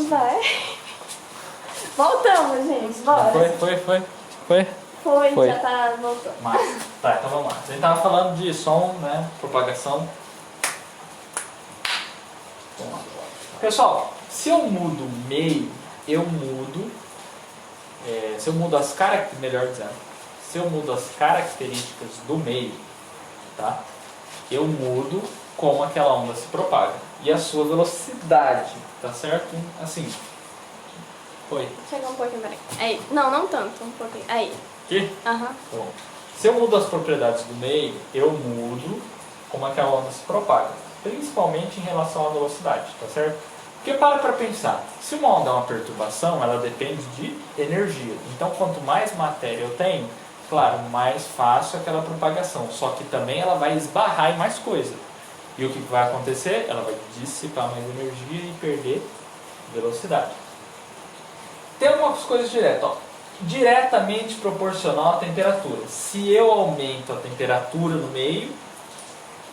Vai. Voltamos, gente. Bora. Foi, já tá voltando. Massa. Tá, então vamos lá. A gente tava falando de som, né? Propagação. Vamos lá. Pessoal, se eu mudo o meio, eu mudo. Se eu mudo as características, melhor dizendo, se eu mudo as características do meio, tá? Eu mudo como aquela onda se propaga. E a sua velocidade, tá certo? Assim. Foi. Chega um pouquinho, peraí. Aí. Não tanto, um pouquinho. Aí. Aqui? Aham. Bom, se eu mudo as propriedades do meio, eu mudo como aquela onda se propaga. Principalmente em relação à velocidade, tá certo? Porque para pensar, se uma onda é uma perturbação, ela depende de energia. Então quanto mais matéria eu tenho, claro, mais fácil aquela propagação. Só que também ela vai esbarrar em mais coisa. E o que vai acontecer? Ela vai dissipar mais energia e perder velocidade. Tem algumas coisas diretas, ó. Diretamente proporcional à temperatura. Se eu aumento a temperatura no meio,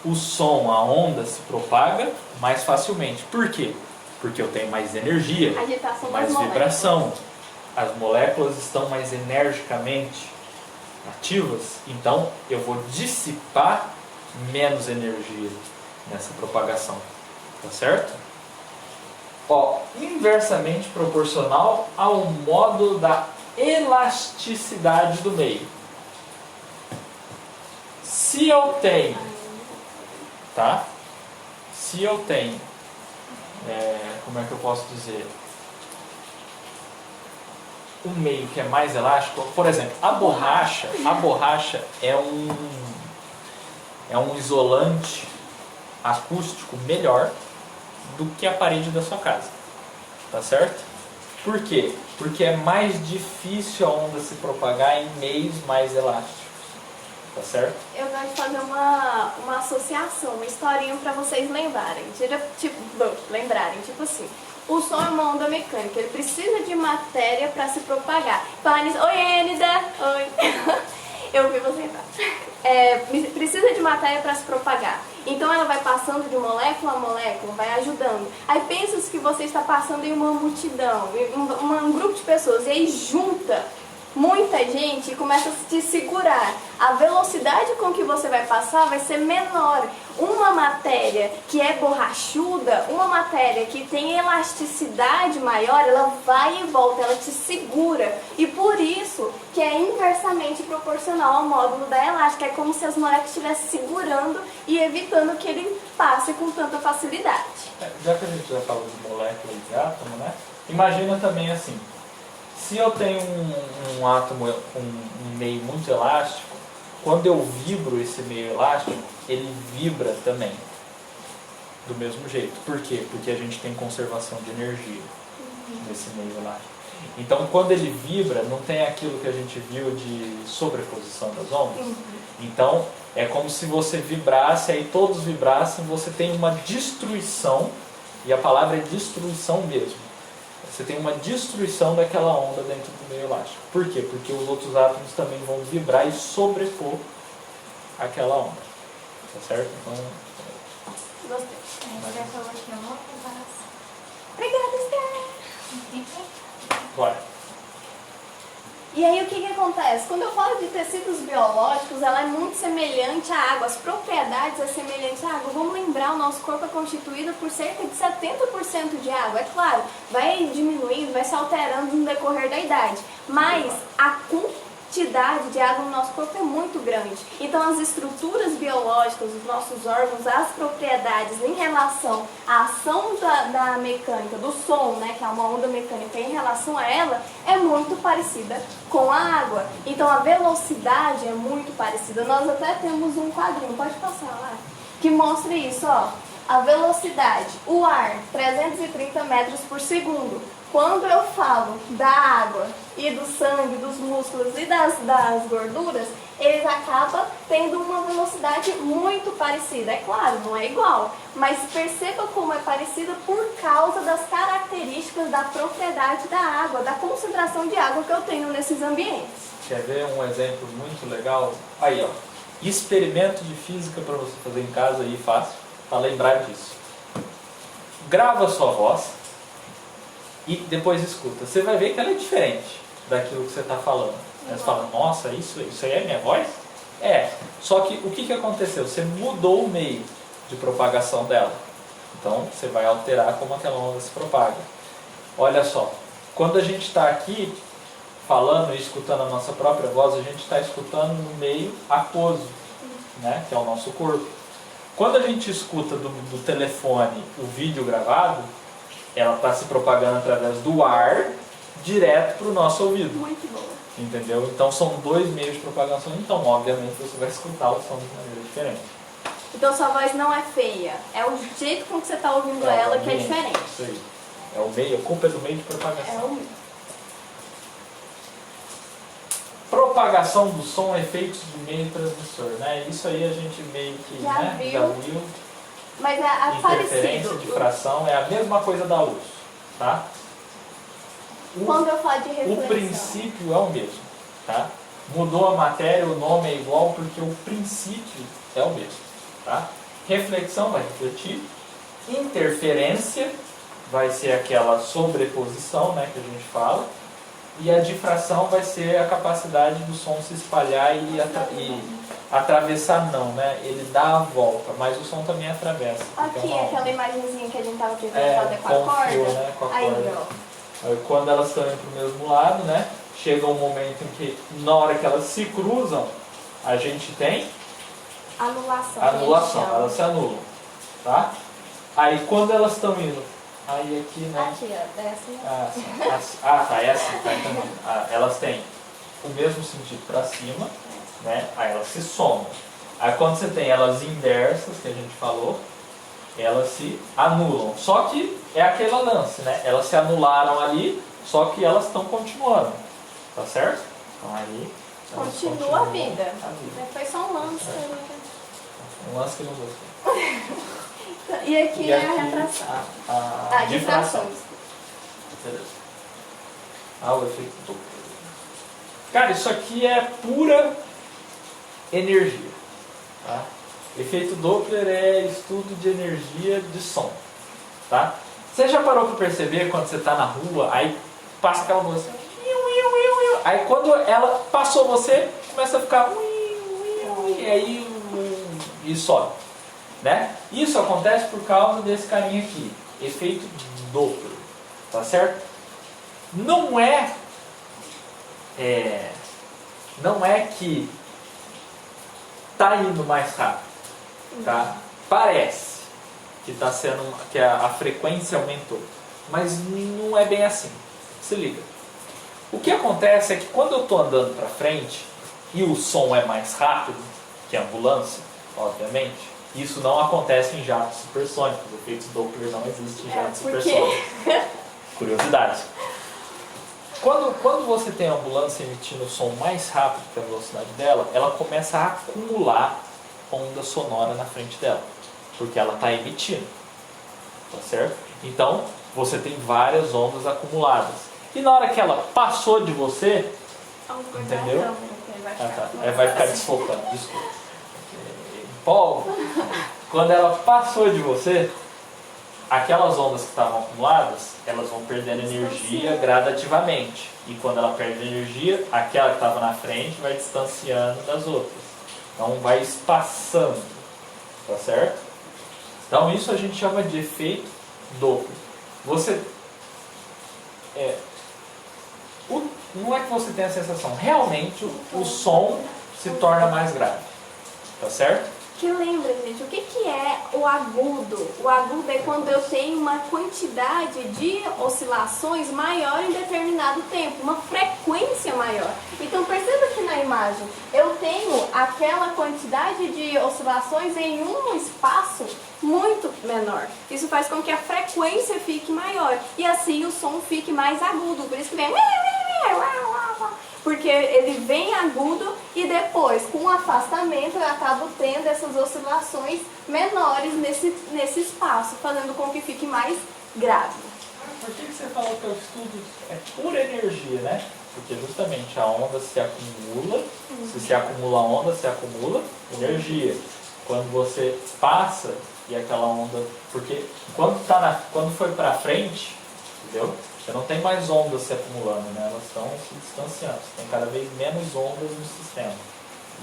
o som, a onda se propaga mais facilmente. Por quê? Porque eu tenho mais energia, Agitação mais das vibração. As moléculas estão mais energicamente ativas, então eu vou dissipar menos energia nessa propagação. Tá certo? Ó, inversamente proporcional ao módulo da elasticidade do meio. Se eu tenho, tá? Se eu tenho, como é que eu posso dizer? Um meio que é mais elástico, por exemplo, a borracha é um isolante acústico melhor do que a parede da sua casa, tá certo? Por quê? Porque é mais difícil a onda se propagar em meios mais elásticos, tá certo? Eu gosto de fazer uma associação, uma historinha para vocês lembrarem. Tipo assim, o som é uma onda mecânica, ele precisa de matéria para se propagar. Oi, Enida! Oi! Eu vi você entrar. Precisa de matéria para se propagar. Então ela vai passando de molécula a molécula, vai ajudando. Aí pensa que você está passando em uma multidão, em um grupo de pessoas, e aí junta muita gente e começa a te segurar. A velocidade com que você vai passar vai ser menor. Uma matéria que é borrachuda, uma matéria que tem elasticidade maior, ela vai e volta, ela te segura. E por isso que é inversamente proporcional ao módulo da elástica. É como se as moléculas estivessem segurando e evitando que ele passe com tanta facilidade. Já que a gente já falou de molécula e de átomo, né? Imagina também assim, se eu tenho um átomo com um meio muito elástico, quando eu vibro esse meio elástico, ele vibra também, do mesmo jeito. Por quê? Porque a gente tem conservação de energia nesse meio elástico. Então, quando ele vibra, não tem aquilo que a gente viu de sobreposição das ondas. Então, é como se você vibrasse, aí todos vibrassem, você tem uma destruição, e a palavra é destruição mesmo. Você tem uma destruição daquela onda dentro do meio elástico. Por quê? Porque os outros átomos também vão vibrar e sobrepor aquela onda. Tá certo? Então... Gostei. Você falou que é uma comparação. Obrigada, Esther! Bora. E aí o que acontece? Quando eu falo de tecidos biológicos, ela é muito semelhante à água, as propriedades é semelhante à água. Vamos lembrar, o nosso corpo é constituído por cerca de 70% de água. É claro, vai diminuindo, vai se alterando no decorrer da idade, mas a quantidade de água no nosso corpo é muito grande. Então as estruturas biológicas, os nossos órgãos, as propriedades em relação à ação da mecânica, do som, né, que é uma onda mecânica, em relação a ela, é muito parecida com a água. Então a velocidade é muito parecida. Nós até temos um quadrinho, pode passar lá, que mostra isso, ó. A velocidade, o ar, 330 metros por segundo. Quando eu falo da água e do sangue, dos músculos e das gorduras, eles acabam tendo uma velocidade muito parecida. É claro, não é igual, mas perceba como é parecida por causa das características da propriedade da água, da concentração de água que eu tenho nesses ambientes. Quer ver um exemplo muito legal? Aí, ó. Experimento de física para você fazer em casa aí, fácil, para lembrar disso. Grava a sua voz e depois escuta. Você vai ver que ela é diferente daquilo que você está falando. Aí você fala, nossa, isso aí é minha voz? É, só que o que aconteceu? Você mudou o meio de propagação dela. Então você vai alterar como aquela onda se propaga. Olha só, quando a gente está aqui falando e escutando a nossa própria voz, a gente está escutando no meio aquoso, né, que é o nosso corpo. Quando a gente escuta do telefone o vídeo gravado, ela está se propagando através do ar direto para o nosso ouvido. Muito boa. Entendeu? Então são dois meios de propagação, então obviamente você vai escutar o som de maneira diferente. Então sua voz não é feia, é o jeito com que você está ouvindo É, ela o que é ambiente, diferente. Isso aí. É o meio, a culpa é do meio de propagação. É o... Propagação do som, efeitos de meio transmissor, né? Isso aí a gente meio que Já viu. já viu. Mas é Interferência, parecido. difração, é a mesma coisa da luz, tá? Quando eu falo de O reflexão. princípio é o mesmo, tá? Mudou a matéria, o nome é igual porque o princípio é o mesmo, tá? Reflexão vai refletir, interferência vai ser aquela sobreposição, né, que a gente fala, e a difração vai ser a capacidade do som se espalhar e atravessar não, né? Ele dá a volta, mas o som também atravessa. porque Aqui, é uma aquela onda. imagenzinha que a gente estava tentando fazer com a com o corda. fio, né, com a Aí, corda. ó. Aí, quando elas estão indo para o mesmo lado, né? Chega um momento em que, na hora que elas se cruzam, a gente tem Anulação. anulação, que a gente chama. elas se anulam, tá? Aí quando elas estão indo, aí aqui, né? Aqui, ó, desce. Tá, é assim, tá entendendo? Elas têm o mesmo sentido para cima, né? Aí elas se somam. Aí quando você tem elas inversas, que a gente falou, elas se anulam. Só que é aquele lance, né? Elas se anularam ali, só que elas estão continuando, tá certo? Então aí elas Continua continuam a vida. a vida. Foi só um lance. Um lance que não gostei. E aqui E é aqui, a retração. a difração. Difrações. Beleza. O efeito Doppler. Cara, isso aqui é pura energia. Tá? Efeito Doppler é estudo de energia de som. Tá? Você já parou para perceber quando você está na rua, aí passa aquela música. Aí quando ela passou você, começa a ficar. E aí e sobe. Né? Isso acontece por causa desse carinha aqui. Efeito Doppler. Tá certo? Não é que tá indo mais rápido, tá? Parece que tá sendo que a frequência aumentou, mas não é bem assim. Se liga. O que acontece é que quando eu tô andando para frente e o som é mais rápido que a ambulância, obviamente, isso não acontece em jatos supersônicos. O efeito Doppler não existe em jatos supersônicos. Curiosidade. Quando você tem a ambulância emitindo o som mais rápido que a velocidade dela, ela começa a acumular onda sonora na frente dela, porque ela está emitindo, tá certo? Então, você tem várias ondas acumuladas. E na hora que ela passou de você, entendeu? Vai ficar desfocando, desculpa. Empolgo. Quando ela passou de você, aquelas ondas que estavam acumuladas, elas vão perdendo energia gradativamente. E quando ela perde energia, aquela que estava na frente vai distanciando das outras. Então vai espaçando. Tá certo? Então isso a gente chama de efeito Doppler. Não é que você tenha a sensação, realmente o som se torna mais grave. Tá certo? Que lembra, gente, o que é o agudo? O agudo é quando eu tenho uma quantidade de oscilações maior em determinado tempo, uma frequência maior. Então perceba que na imagem eu tenho aquela quantidade de oscilações em um espaço muito menor. Isso faz com que a frequência fique maior e assim o som fique mais agudo. Por isso que vem... Porque ele vem agudo e depois, com o afastamento, eu acabo tendo essas oscilações menores nesse espaço, fazendo com que fique mais grave. Por que você falou que o estudo é pura energia, né? Porque justamente a onda se acumula, se acumula onda, se acumula energia. Quando você passa e aquela onda... Porque quando foi para frente, entendeu? Você não tem mais ondas se acumulando, né? Elas estão se distanciando. Você tem cada vez menos ondas no sistema.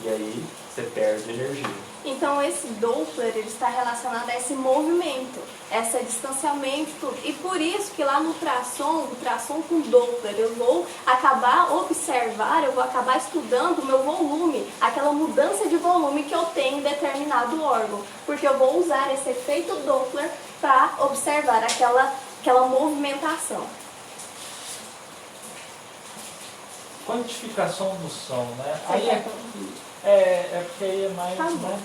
E aí você perde energia. Então esse Doppler ele está relacionado a esse movimento, esse distanciamento, tudo. E por isso que lá no ultrassom com Doppler, eu vou acabar eu vou acabar estudando o meu volume, aquela mudança de volume que eu tenho em determinado órgão. Porque eu vou usar esse efeito Doppler para observar aquela movimentação. Quantificação do som, né? Você Aí quer porque aí é mais, Tá bom. né?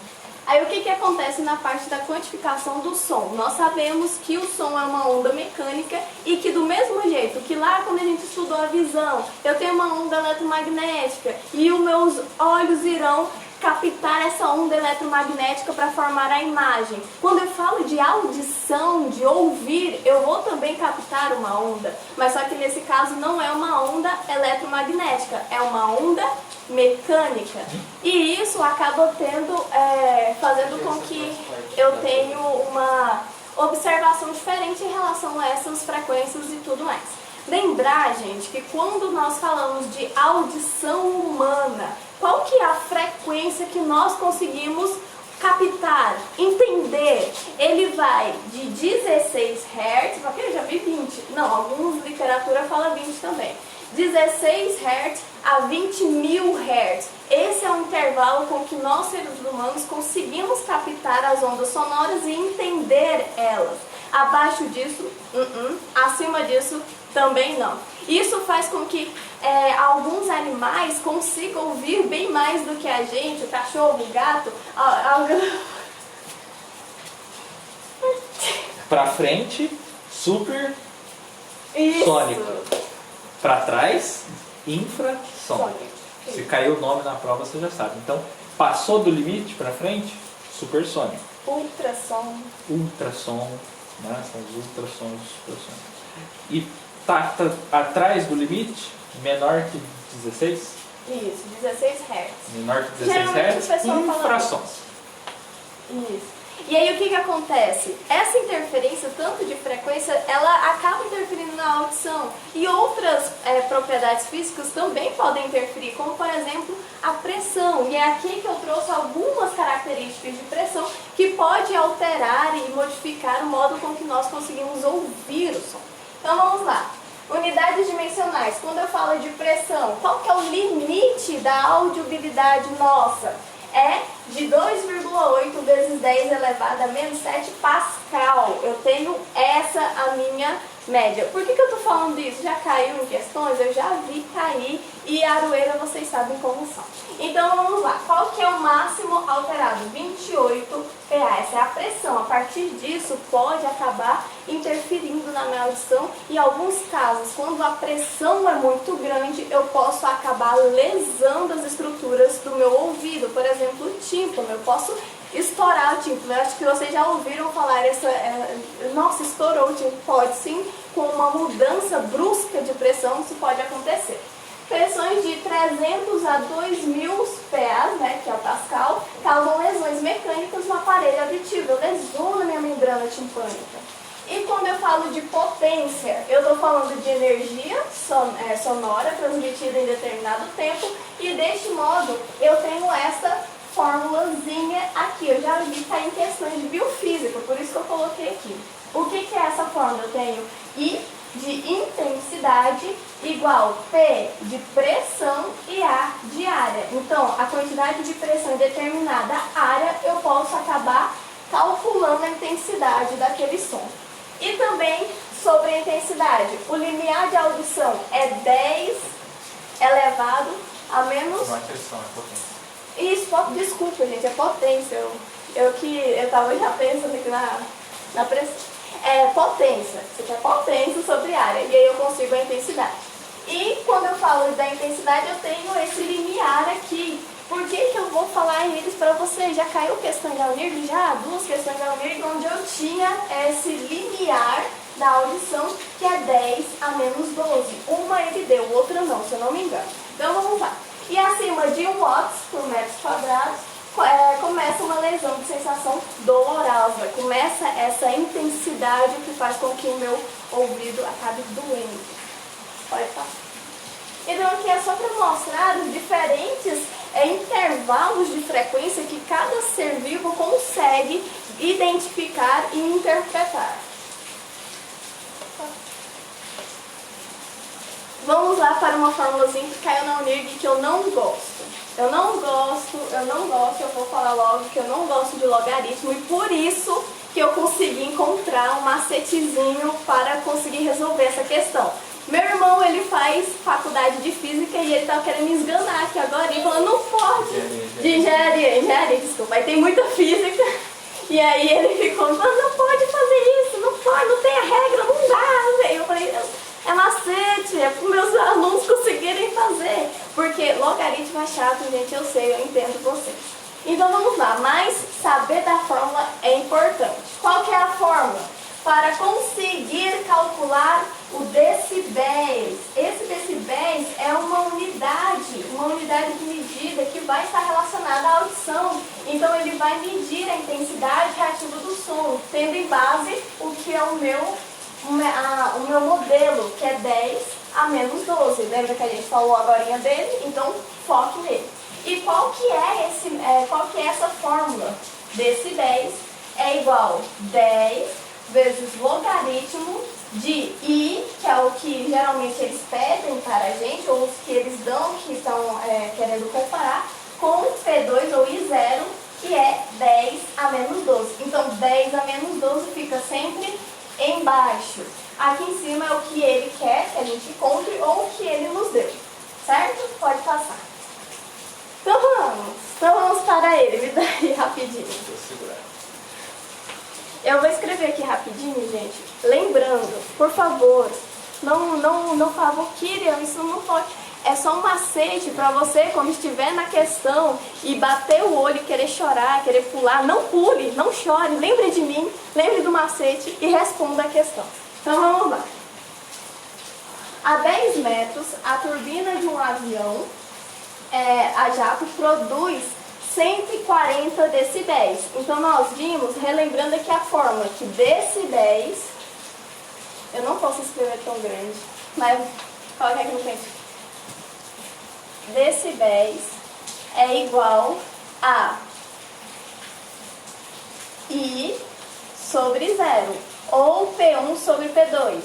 Aí o que acontece na parte da quantificação do som? Nós sabemos que o som é uma onda mecânica e que do mesmo jeito que lá quando a gente estudou a visão, eu tenho uma onda eletromagnética e os meus olhos irão captar essa onda eletromagnética para formar a imagem. Quando eu falo de audição, de ouvir, eu vou também captar uma onda, mas só que nesse caso não é uma onda eletromagnética, é uma onda mecânica. E isso acaba fazendo com que eu tenha uma observação diferente em relação a essas frequências e tudo mais. Lembrar, gente, que quando nós falamos de audição humana, qual que é a frequência que nós conseguimos captar, entender? Ele vai de 16 Hz, porque eu já vi 20, não, algumas literatura fala 20 também. 16 Hz a 20.000 Hz. Esse é o intervalo com que nós, seres humanos, conseguimos captar as ondas sonoras e entender elas. Abaixo disso, acima disso, também não. Isso faz com que alguns animais consigam ouvir bem mais do que a gente, o cachorro, o gato. Pra frente, super Isso. sônico. Para trás, infrassônico. Se caiu o nome na prova, você já sabe. Então, passou do limite para frente, supersônico. Ultrassom. Ultrassom, né? São os ultrassons supersônicos. E tá atrás do limite, menor que 16? Isso, 16 Hz. Menor que 16 Geralmente Hz, o pessoal fala infrassons. Isso. E aí o que acontece? Essa interferência, tanto de frequência, ela acaba interferindo na audição. E outras propriedades físicas também podem interferir, como por exemplo a pressão. E é aqui que eu trouxe algumas características de pressão que pode alterar e modificar o modo com que nós conseguimos ouvir o som. Então vamos lá. Unidades dimensionais. Quando eu falo de pressão, qual que é o limite da audibilidade nossa? É de 2,8 vezes 10 elevado a menos 7 Pascal. Eu tenho essa a minha média. Por que eu estou falando isso? Já caiu em questões? Eu já vi cair e Aroeira vocês sabem como são. Então vamos lá. Qual que é o máximo alterado? 28 PA. Essa é a pressão. A partir disso pode acabar interferindo na minha audição. Em alguns casos, quando a pressão é muito grande, eu posso acabar lesando as estruturas do meu ouvido. Por exemplo, o tímpano. Eu posso estourar o tímpano. Eu acho que vocês já ouviram falar nossa, estourou o tímpano. Pode sim, com uma mudança brusca de pressão, isso pode acontecer. Pressões de 300 a 2.000 PA, né, que é o Pascal, causam lesões mecânicas no aparelho auditivo, lesiona minha membrana timpânica. E quando eu falo de potência, eu estou falando de energia sonora transmitida em determinado tempo, e deste modo eu tenho essa formulazinha aqui. Eu já vi cair em questões de biofísica, por isso que eu coloquei aqui. O que é essa fórmula? Eu tenho I de intensidade igual P de pressão e A de área. Então, a quantidade de pressão em determinada área, eu posso acabar calculando a intensidade daquele som. E também sobre a intensidade, o limiar de audição é 10 elevado a menos... Não é pressão, é potência. Isso, desculpa gente, é potência. Eu estava já pensando aqui na pressão. É potência, você quer potência sobre área, e aí eu consigo a intensidade. E quando eu falo da intensidade, eu tenho esse limiar aqui. Por que eu vou falar eles para você? Já caiu questão da UNIRG? Já? 2 questões da UNIRG, onde eu tinha esse limiar da audição, que é 10 a menos 12. Uma ele deu, outra não, se eu não me engano. Então vamos lá. E acima de 1 watts por metro quadrado, começa uma lesão de sensação dolorosa, começa essa intensidade que faz com que o meu ouvido acabe doendo. Pode passar. Então aqui é só para mostrar os diferentes intervalos de frequência que cada ser vivo consegue identificar e interpretar. Vamos lá para uma formulazinha que caiu na UNIRG que eu não gosto. Eu vou falar logo que eu não gosto de logaritmo e por isso que eu consegui encontrar um macetezinho para conseguir resolver essa questão. Meu irmão, ele faz faculdade de física e ele estava querendo me esganar aqui agora e falando, não pode, de engenharia, desculpa, aí tem muita física e aí ele ficou, não pode fazer isso, não pode, não tem a regra, não dá. Aí eu falei, é macete, é para os meus alunos conseguirem fazer. Porque logaritmo é chato, gente, eu sei, eu entendo vocês. Então vamos lá, mas saber da fórmula é importante. Qual que é a fórmula? Para conseguir calcular o decibéis. Esse decibéis é uma unidade de medida que vai estar relacionada à audição. Então ele vai medir a intensidade reativa do som, tendo em base o que é o meu modelo, que é 10 a menos 12. Lembra que a gente falou agora dele? Então, foque nele. E qual que é essa fórmula? Decibéis é igual 10 vezes logaritmo de I, que é o que geralmente eles pedem para a gente, ou os que eles dão, que estão querendo comparar, com P2 ou I0, que é 10 a menos 12. Então, 10 a menos 12 fica sempre embaixo. Aqui em cima é o que ele quer que a gente encontre ou o que ele nos deu. Certo? Pode passar. Então vamos para ele. Me dá aí rapidinho. Vou segurar. Eu vou escrever aqui rapidinho, gente. Lembrando, por favor, não favoriram, isso não pode. É só um macete para você, quando estiver na questão e bater o olho e querer chorar, querer pular, não pule, não chore, lembre de mim, lembre do macete e responda a questão. Então vamos lá. A 10 metros, a turbina de um avião, a jato, produz 140 decibéis. Então nós vimos, relembrando aqui a fórmula, que decibéis, eu não posso escrever tão grande, mas coloca aqui no canto. Decibéis é igual a I sobre 0, ou P1 sobre P2.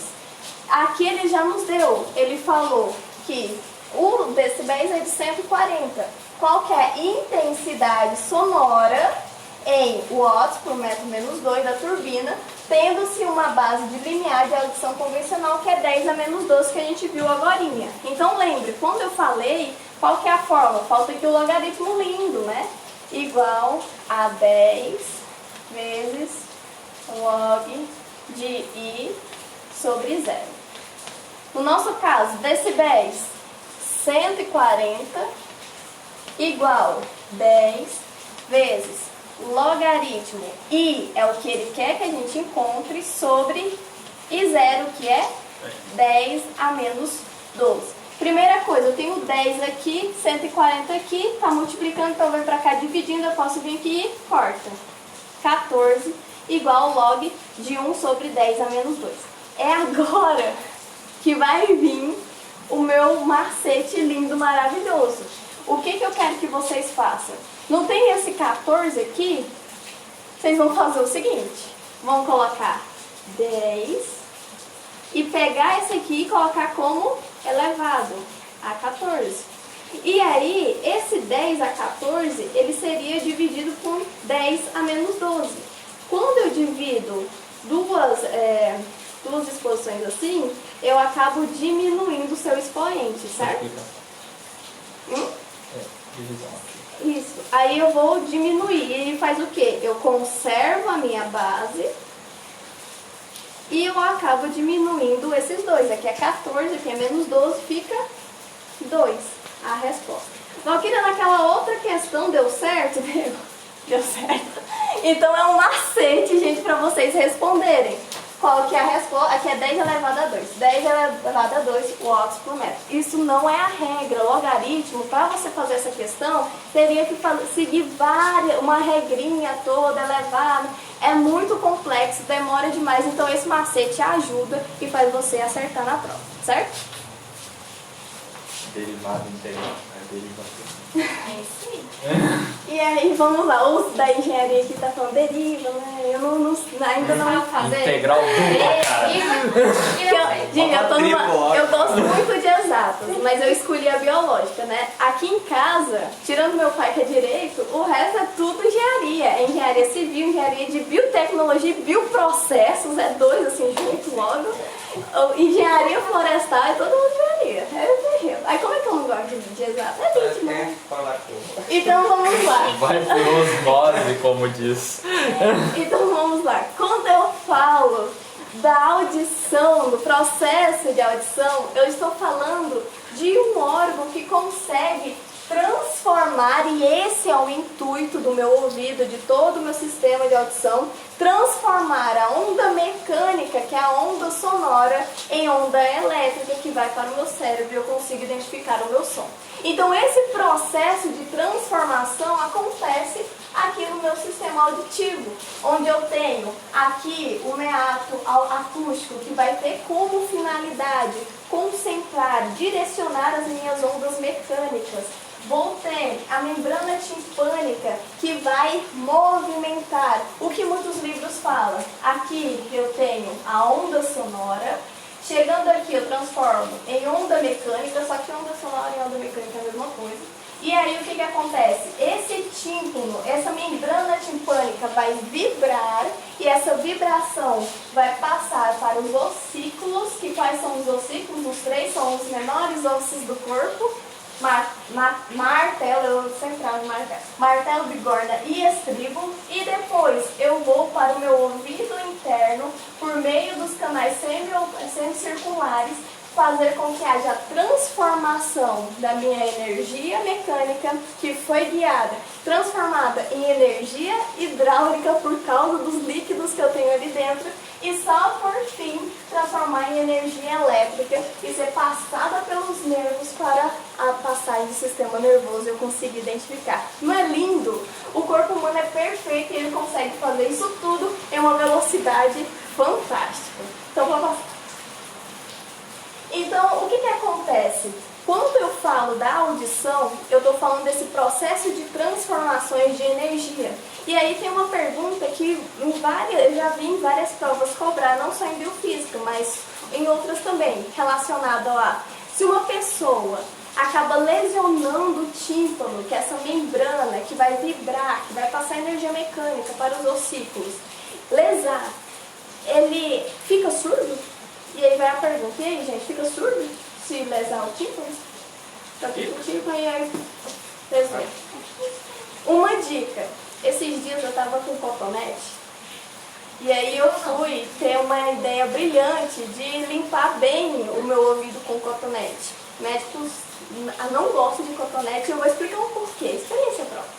Aqui ele já nos deu, ele falou que o decibéis é de 140. Qual que é a intensidade sonora em watts por metro menos 2 da turbina, tendo-se uma base de limiar de audição convencional que é 10 a menos 12 que a gente viu agorinha. Então lembre, quando eu falei, qual que é a fórmula? Falta aqui o logaritmo lindo, né? Igual a 10 vezes log de I sobre 0. No nosso caso, decibéis 140 igual 10 vezes logaritmo I é o que ele quer que a gente encontre sobre I0, que é 10 a menos 12. Primeira coisa, eu tenho 10 aqui, 140 aqui, está multiplicando, então vem para cá dividindo, eu posso vir aqui e corta. 14 igual log de 1 sobre 10 a menos 2. É agora que vai vir o meu macete lindo, maravilhoso. O que eu quero que vocês façam? Não tem esse 14 aqui? Vocês vão fazer o seguinte, vão colocar 10 e pegar esse aqui e colocar como elevado a 14. E aí, esse 10 a 14, ele seria dividido por 10 a menos 12. Quando eu divido duas exposições assim, eu acabo diminuindo o seu expoente, certo? Divisão. Isso. Aí eu vou diminuir. E ele faz o quê? Eu conservo a minha base e eu acabo diminuindo esses dois. Aqui é 14, aqui é menos 12, fica 2 a resposta. Valquíria, naquela outra questão deu certo? Deu certo. Então é um macete, gente, para vocês responderem. Qual que é a resposta? Aqui é 10 elevado a 2. 10 elevado a 2 watts por metro. Isso não é a regra. Logaritmo, para você fazer essa questão, teria que seguir uma regrinha toda elevada. É muito complexo, demora demais. Então esse macete ajuda e faz você acertar na prova, certo? Derivada integral. Derivada. É isso aí. E aí, vamos lá, os da engenharia aqui tá falando deriva, né? Eu ainda não vou fazer. Integral dupla, cara. Gente, eu gosto muito de exatas, mas eu escolhi a biológica, né? Aqui em casa, tirando meu pai que é direito, o resto é tudo engenharia. É engenharia civil, engenharia de biotecnologia, bioprocessos, é dois assim juntos logo. Engenharia florestal, é todo mundo engenharia. É terrível. Aí como é que eu não gosto de exatas? É ritmo, né? Então vamos lá. Vai por osmose, como diz. Então vamos lá. Quando eu falo da audição, do processo de audição, eu estou falando de um órgão que consegue transformar, e esse é o intuito do meu ouvido, de todo o meu sistema de audição, transformar a onda mecânica, que é a onda sonora, em onda elétrica que vai para o meu cérebro e eu consigo identificar o meu som. Então esse processo de transformação acontece aqui no meu sistema auditivo, onde eu tenho aqui o meato acústico, que vai ter como finalidade concentrar, direcionar as minhas ondas mecânicas. Vou ter a membrana timpânica, que vai movimentar, o que muitos livros falam. Aqui eu tenho a onda sonora. Chegando aqui eu transformo em onda mecânica, só que onda sonora e onda mecânica é a mesma coisa. E aí o que acontece? Esse tímpano, essa membrana timpânica vai vibrar e essa vibração vai passar para os ossículos, que quais são os ossículos? Os três são os menores ossos do corpo. Martelo, eu sempre falo de martelo. Martelo, bigorna e estribo. E depois eu vou para o meu ouvido interno, por meio dos canais semicirculares, fazer com que haja transformação da minha energia mecânica, que foi guiada, transformada em energia hidráulica por causa dos líquidos que eu tenho ali dentro, e só por fim transformar em energia elétrica e ser passada pelos nervos para a passagem do sistema nervoso. Eu consigo identificar. Não é lindo? O corpo humano é perfeito e ele consegue fazer isso tudo em uma velocidade fantástica. Então vamos passar. Então, o que acontece? Quando eu falo da audição, eu estou falando desse processo de transformações de energia. E aí tem uma pergunta que eu já vi em várias provas cobrar, não só em biofísica, mas em outras também, relacionada a se uma pessoa acaba lesionando o tímpano, que é essa membrana que vai vibrar, que vai passar energia mecânica para os ossículos, lesar, ele fica surdo? E aí vai a pergunta, e aí gente, fica surdo se lesar o tímpano? Tá aqui o tímpano e aí lesou. Uma dica, esses dias eu tava com cotonete, e aí eu fui ter uma ideia brilhante de limpar bem o meu ouvido com cotonete. Médicos não gostam de cotonete e eu vou explicar um porquê, experiência própria.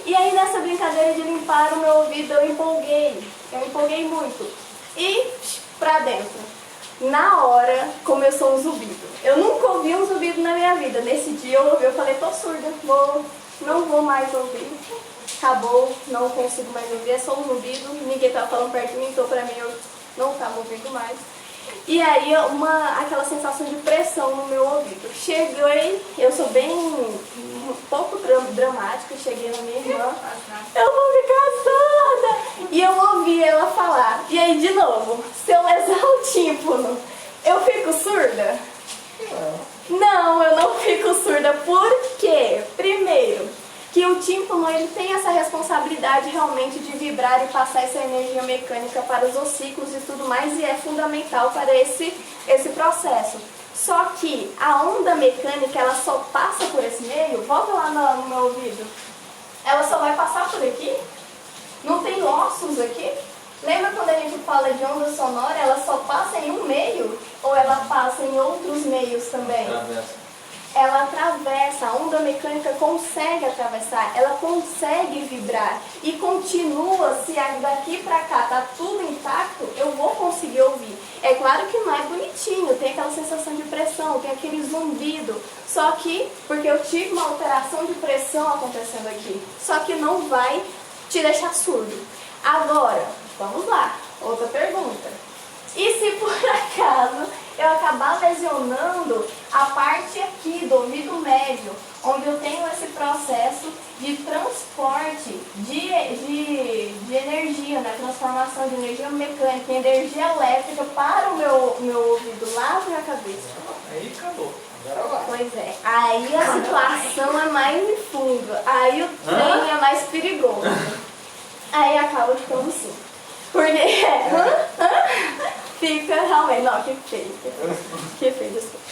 E aí nessa brincadeira de limpar o meu ouvido eu empolguei muito. E pra dentro. Na hora começou um zumbido. Eu nunca ouvi um zumbido na minha vida. Nesse dia eu ouvi, eu falei, tô surda, não vou mais ouvir. Acabou, não consigo mais ouvir, é só um zumbido, ninguém tava falando perto de mim, então pra mim eu não tava ouvindo mais. E aí aquela sensação de pressão no meu ouvido. Cheguei, eu sou bem um pouco dramática, cheguei na minha irmã, eu vou ficar surda! E eu ouvi ela falar, e aí de novo, se eu lesar o tímpano, eu fico surda? Não, eu não fico surda, por quê? Primeiro, que o tímpano ele tem essa responsabilidade realmente de vibrar e passar essa energia mecânica para os ossículos e tudo mais, e é fundamental para esse processo. Só que a onda mecânica, ela só passa por esse meio, volta lá no meu ouvido, ela só vai passar por aqui, não tem ossos aqui. Lembra quando a gente fala de onda sonora, ela só passa em um meio ou ela passa em outros meios também? ela atravessa, a onda mecânica consegue atravessar, ela consegue vibrar e continua, se daqui pra cá tá tudo intacto, eu vou conseguir ouvir. É claro que não é bonitinho, tem aquela sensação de pressão, tem aquele zumbido, só que, porque eu tive uma alteração de pressão acontecendo aqui, só que não vai te deixar surdo. Agora, vamos lá, outra pergunta. E se por acaso eu acabar lesionando a parte aqui do ouvido médio, onde eu tenho esse processo de transporte de energia, né? Transformação de energia mecânica em energia elétrica para o meu ouvido lá na minha cabeça. Aí acabou. Agora vai. Pois é, aí a situação é mais fundo, aí o trem é mais perigoso. Aí acaba ficando assim. Porque fica realmente, não, que feio, desculpa.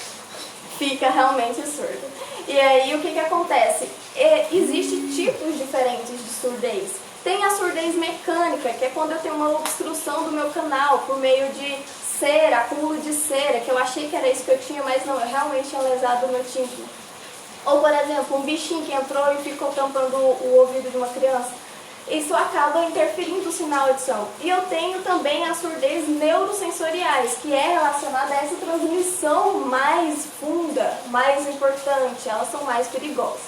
Fica realmente surdo. E aí o que acontece? Existem tipos diferentes de surdez. Tem a surdez mecânica, que é quando eu tenho uma obstrução do meu canal por meio de cera, acúmulo de cera, que eu achei que era isso que eu tinha, mas não, eu realmente tinha lesado o meu tímpano. Ou, por exemplo, um bichinho que entrou e ficou tampando o ouvido de uma criança. Isso acaba interferindo sim na audição. E eu tenho também a surdez neurosensoriais, que é relacionada a essa transmissão mais funda, mais importante. Elas são mais perigosas.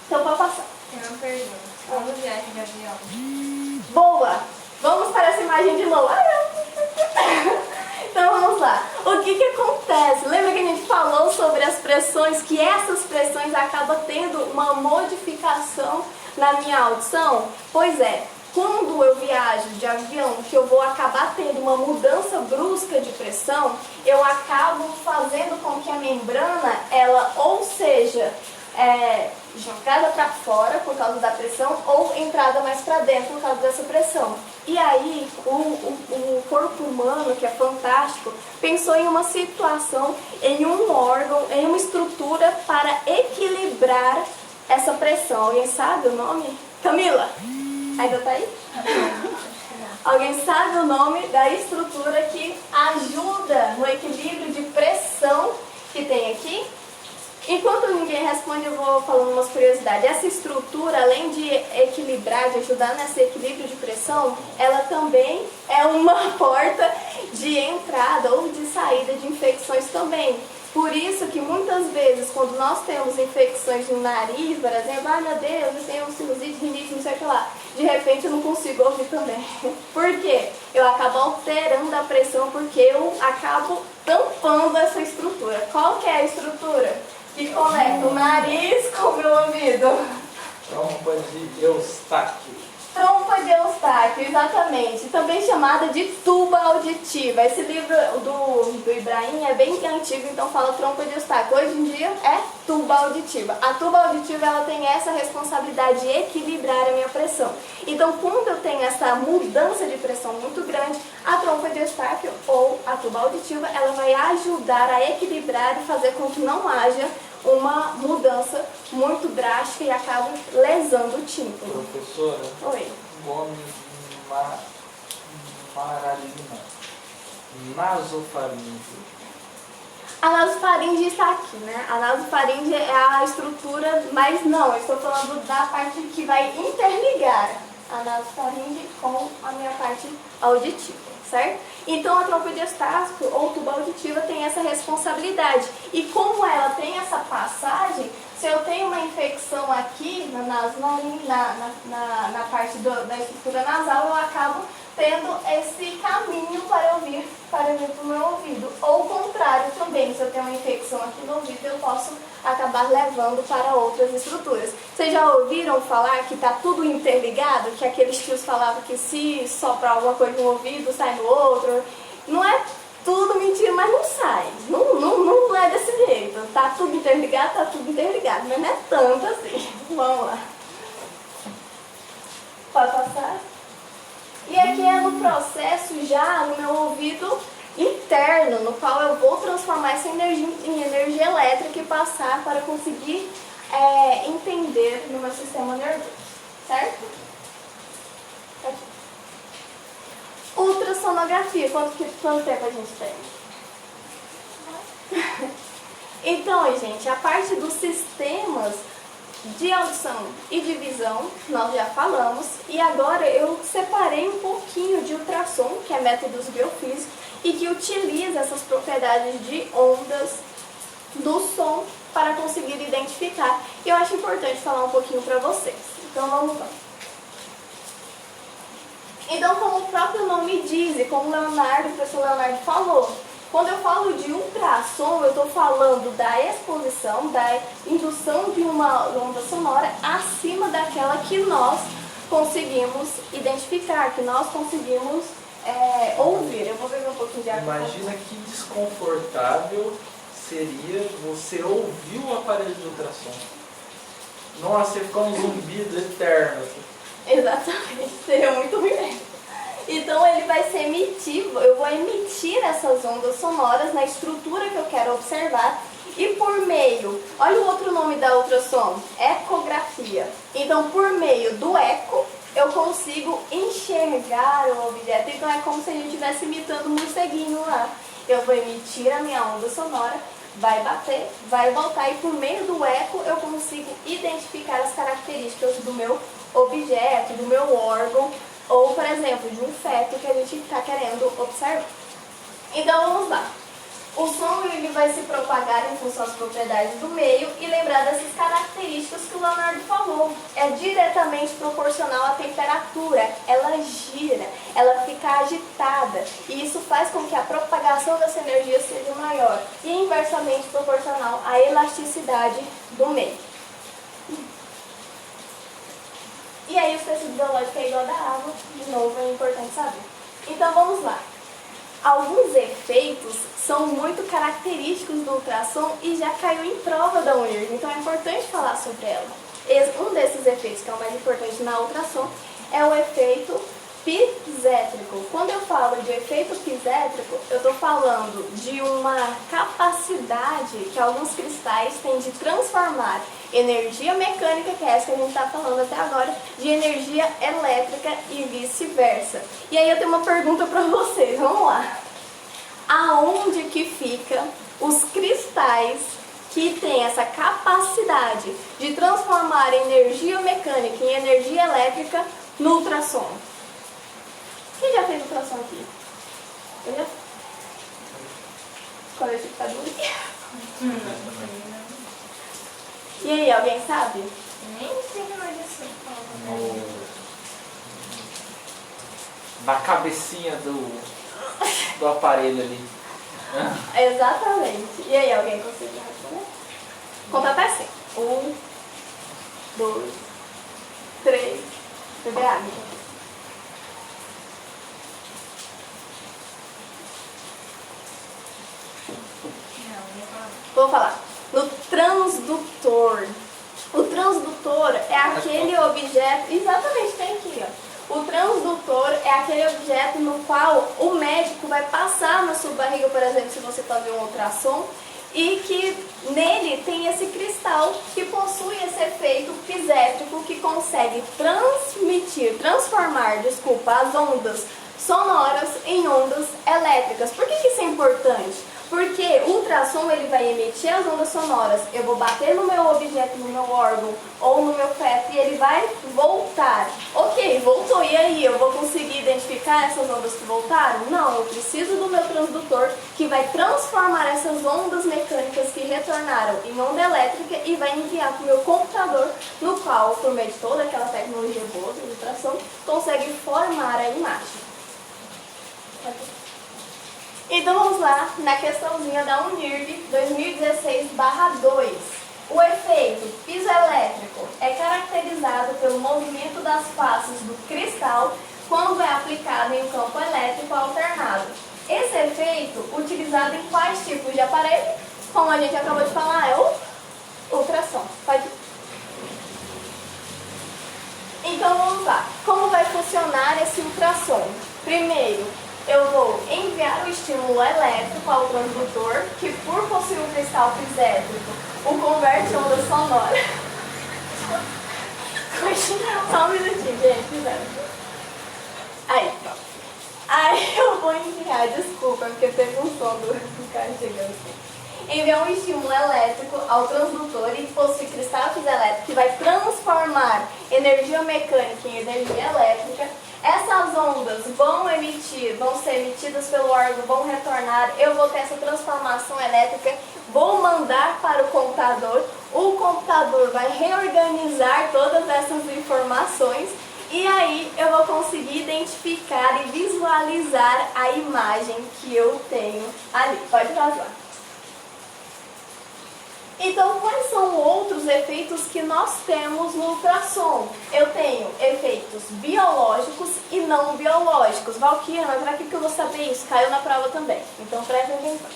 Então, pode passar. Tem uma pergunta. Como viagem de avião? Boa! Vamos para essa imagem de novo. Então vamos lá. O que acontece? Lembra que a gente falou sobre as pressões, que essas pressões acabam tendo uma modificação na minha audição? Pois é, quando eu viajo de avião, que eu vou acabar tendo uma mudança brusca de pressão, eu acabo fazendo com que a membrana, ela ou seja jogada para fora por causa da pressão ou entrada mais para dentro por causa dessa pressão. E aí o corpo humano, que é fantástico, pensou em uma situação, em um órgão, em uma estrutura para equilibrar essa pressão. Alguém sabe o nome? Camila? Ainda tá aí? Alguém sabe o nome da estrutura que ajuda no equilíbrio de pressão que tem aqui? Enquanto ninguém responde, eu vou falando umas curiosidades. Essa estrutura, além de equilibrar, de ajudar nesse equilíbrio de pressão, ela também é uma porta de entrada ou de saída de infecções também. Por isso que muitas vezes, quando nós temos infecções no nariz, por exemplo, ai meu Deus, eu tenho sinusite, rinite, não sei o que lá, de repente eu não consigo ouvir também. Por quê? Eu acabo alterando a pressão porque eu acabo tampando essa estrutura. Qual que é a estrutura que conecta o nariz com o meu ouvido? Trompa de Eustáquio. Trompa de Eustáquio, exatamente. Também chamada de tuba auditiva. Esse livro do Ibrahim é bem antigo, então fala trompa de Eustáquio. Hoje em dia é tuba auditiva. A tuba auditiva, ela tem essa responsabilidade de equilibrar a minha pressão. Então, quando eu tenho essa mudança de pressão muito grande, a trompa de Eustáquio ou a tuba auditiva, ela vai ajudar a equilibrar e fazer com que não haja uma mudança muito drástica e acaba lesando o tímpano. Professora? Oi. Maralina. Nasofaringe. A nasofaringe está aqui, né? A nasofaringe é a estrutura, mas não, eu estou falando da parte que vai interligar a nasofaringe com a minha parte auditiva, certo? Então a trompa de Eustáquio ou tuba auditiva tem essa responsabilidade. E como ela tem essa passagem, se eu tenho uma infecção aqui na parte da estrutura nasal, eu acabo tendo esse caminho para vir para o meu ouvido. Ou o contrário também, se eu tenho uma infecção aqui no ouvido, eu posso acabar levando para outras estruturas. Vocês já ouviram falar que está tudo interligado? Que aqueles tios falavam que se soprar alguma coisa no ouvido, sai no outro. Não é tudo mentira, mas não sai. Não é desse jeito. Tá tudo interligado, mas não é tanto assim. Vamos lá. Pode passar? E aqui é no processo já no meu ouvido interno, no qual eu vou transformar essa energia em energia elétrica e passar para conseguir entender no meu sistema nervoso, certo? Aqui. Ultrassonografia, quanto tempo a gente tem? Então, gente, a parte dos sistemas de audição e de visão, nós já falamos, e agora eu separei um pouquinho de ultrassom, que é métodos biofísicos, e que utiliza essas propriedades de ondas do som para conseguir identificar. E eu acho importante falar um pouquinho para vocês. Então vamos lá. Então, como o próprio nome diz, e como o professor Leonardo falou, quando eu falo de ultrassom, eu estou falando da exposição, da indução de uma onda sonora acima daquela que nós conseguimos identificar, que nós conseguimos ouvir. Eu vou beber um pouquinho de água. Imagina que desconfortável seria você ouvir o aparelho de ultrassom. Nossa, ia ficar um zumbido eterno aqui. Exatamente, seria muito ruim. Então ele vai ser emitido, eu vou emitir essas ondas sonoras na estrutura que eu quero observar e por meio, olha o outro nome da ultrassom, ecografia. Então por meio do eco eu consigo enxergar o objeto, então é como se a gente estivesse imitando um morceguinho lá. Eu vou emitir a minha onda sonora, vai bater, vai voltar e por meio do eco eu consigo identificar as características do meu objeto, do meu órgão, ou, por exemplo, de um feto que a gente está querendo observar. Então, vamos lá. O som ele vai se propagar em função das propriedades do meio e lembrar dessas características que o Leonardo falou. É diretamente proporcional à temperatura. Ela gira, ela fica agitada. E isso faz com que a propagação dessa energia seja maior. E inversamente proporcional à elasticidade do meio. E aí os tecidos biológicos é igual da água, de novo, é importante saber. Então vamos lá. Alguns efeitos são muito característicos do ultrassom e já caiu em prova da UNIRG, então é importante falar sobre ela. Um desses efeitos, que é o mais importante na ultrassom, é o efeito pisétrico. Quando eu falo de efeito pisétrico, eu estou falando de uma capacidade que alguns cristais têm de transformar energia mecânica, que é essa que a gente está falando até agora, de energia elétrica e vice-versa. E aí eu tenho uma pergunta para vocês, vamos lá. Aonde que fica os cristais que têm essa capacidade de transformar energia mecânica em energia elétrica no ultrassom? Quem já fez ultrassom aqui? Eu já? Colégio de Padua? E aí, alguém sabe? Nem sei que mais assim. Na cabecinha do aparelho ali. Exatamente. E aí, alguém conseguiu responder? Conta até 5. 1, 2, 3. Beber água. Vou falar. No transdutor. O transdutor é aquele objeto... Exatamente, tem aqui, ó. O transdutor é aquele objeto no qual o médico vai passar na sua barriga, por exemplo, se você fazer um ultrassom, e que nele tem esse cristal que possui esse efeito pisétrico que consegue transformar as ondas sonoras em ondas elétricas. Por que isso é importante? Porque o ultrassom ele vai emitir as ondas sonoras, eu vou bater no meu objeto, no meu órgão ou no meu feto e ele vai voltar. Ok, voltou, e aí? Eu vou conseguir identificar essas ondas que voltaram? Não, eu preciso do meu transdutor que vai transformar essas ondas mecânicas que retornaram em onda elétrica e vai enviar para o meu computador, no qual, por meio de toda aquela tecnologia boa de ultrassom, consegue formar a imagem. Então vamos lá na questãozinha da UNIRG 2016/2. O efeito pisoelétrico é caracterizado pelo movimento das faces do cristal quando é aplicado em um campo elétrico alternado. Esse efeito, utilizado em quais tipos de aparelho? Como a gente acabou de falar, é o ultrassom. Pode... Então vamos lá. Como vai funcionar esse ultrassom? Primeiro, eu vou enviar o estímulo elétrico ao transdutor, que por possuir um cristal pisétrico, o converte em onda sonora. Só um minutinho, gente. Aí, pronto. Aí eu vou enviar, desculpa, porque teve um som do cara chegando assim. enviar um estímulo elétrico ao transdutor e possui cristais elétricos que vai transformar energia mecânica em energia elétrica. Essas ondas vão ser emitidas pelo órgão, vão retornar, eu vou ter essa transformação elétrica, vou mandar para o computador vai reorganizar todas essas informações e aí eu vou conseguir identificar e visualizar a imagem que eu tenho ali. Pode vazar. Então, quais são outros efeitos que nós temos no ultrassom? Eu tenho efeitos biológicos e não biológicos. Valquíria, mas aqui que eu vou saber isso, caiu na prova também. Então, presta atenção.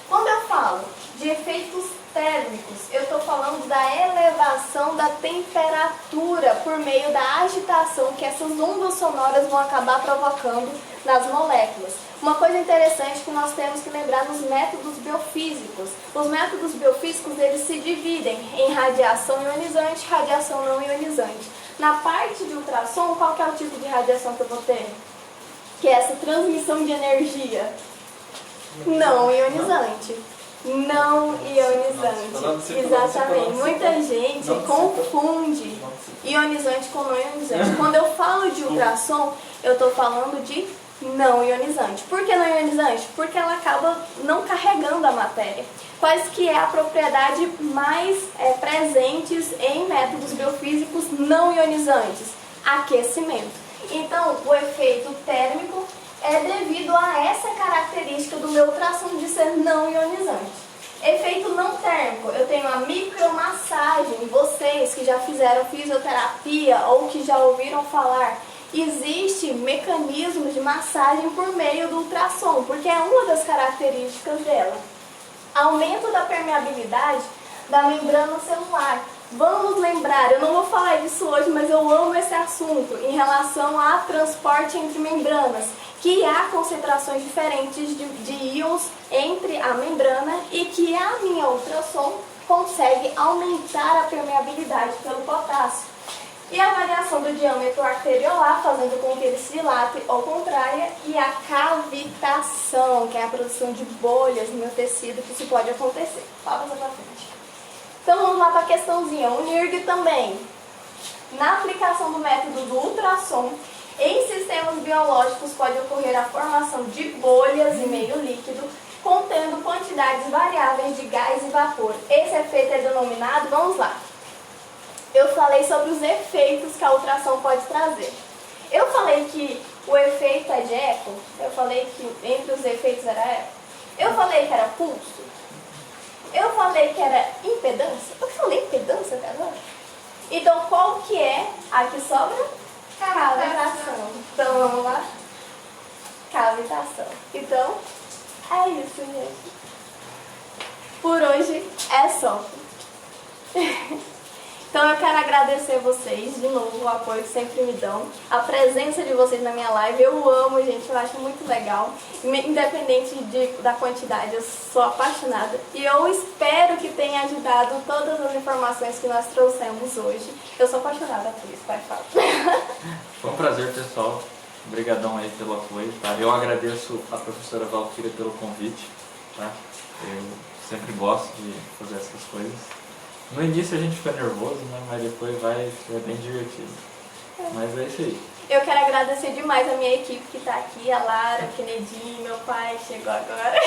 Quando eu falo de efeitos térmicos, eu estou falando da elevação da temperatura por meio da agitação que essas ondas sonoras vão acabar provocando nas moléculas. Uma coisa interessante que nós temos que lembrar nos métodos biofísicos. Os métodos biofísicos, eles se dividem em radiação ionizante e radiação não ionizante. Na parte de ultrassom, qual que é o tipo de radiação que eu vou ter? Que é essa transmissão de energia. Não ionizante. Não ionizante. Exatamente. Muita gente confunde ionizante com não ionizante. Quando eu falo de ultrassom, eu estou falando de não ionizante. Por que não ionizante? Porque ela acaba não carregando a matéria. Quais que é a propriedade mais presentes em métodos biofísicos não ionizantes? Aquecimento. Então, o efeito térmico é devido a essa característica do meu ultrassom de ser não ionizante. Efeito não térmico, eu tenho a micromassagem. Vocês que já fizeram fisioterapia ou que já ouviram falar, existe mecanismos de massagem por meio do ultrassom, porque é uma das características dela. Aumento da permeabilidade da membrana celular. Vamos lembrar, eu não vou falar disso hoje, mas eu amo esse assunto em relação a transporte entre membranas, que há concentrações diferentes de íons entre a membrana e que a minha ultrassom consegue aumentar a permeabilidade pelo potássio. E a variação do diâmetro arteriolar, fazendo com que ele se dilate ou contraia, e a cavitação, que é a produção de bolhas no meu tecido, que isso pode acontecer. Fala mais pra frente. Então vamos lá para a questãozinha. O NIRG também. Na aplicação do método do ultrassom, em sistemas biológicos pode ocorrer a formação de bolhas em meio líquido, contendo quantidades variáveis de gás e vapor. Esse efeito é denominado, vamos lá. Eu falei sobre os efeitos que a ultrassom pode trazer. Eu falei que o efeito é de eco, eu falei que entre os efeitos era eco, eu falei que era pulso, eu falei que era impedância, eu falei impedância, cara. Então qual que é a que sobra? Cavitação. Então vamos lá? Cavitação. Então, é isso, gente. Por hoje é só. Então eu quero agradecer vocês, de novo, o apoio que sempre me dão, a presença de vocês na minha live. Eu amo, gente, eu acho muito legal. Independente da quantidade, eu sou apaixonada. E eu espero que tenha ajudado todas as informações que nós trouxemos hoje. Eu sou apaixonada por isso, vai falar. Foi um prazer, pessoal. Obrigadão aí pelo apoio, tá? Eu agradeço a professora Valquíria pelo convite, tá? Eu sempre gosto de fazer essas coisas. No início a gente fica nervoso, né? Mas depois vai ser bem divertido. Mas é isso aí. Eu quero agradecer demais a minha equipe que está aqui, a Lara, o Kennedy, meu pai chegou agora.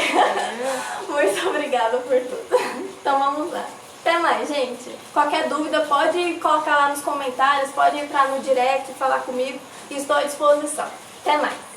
Muito obrigada por tudo. Então vamos lá. Até mais, gente. Qualquer dúvida pode colocar lá nos comentários, pode entrar no direct e falar comigo. Estou à disposição. Até mais.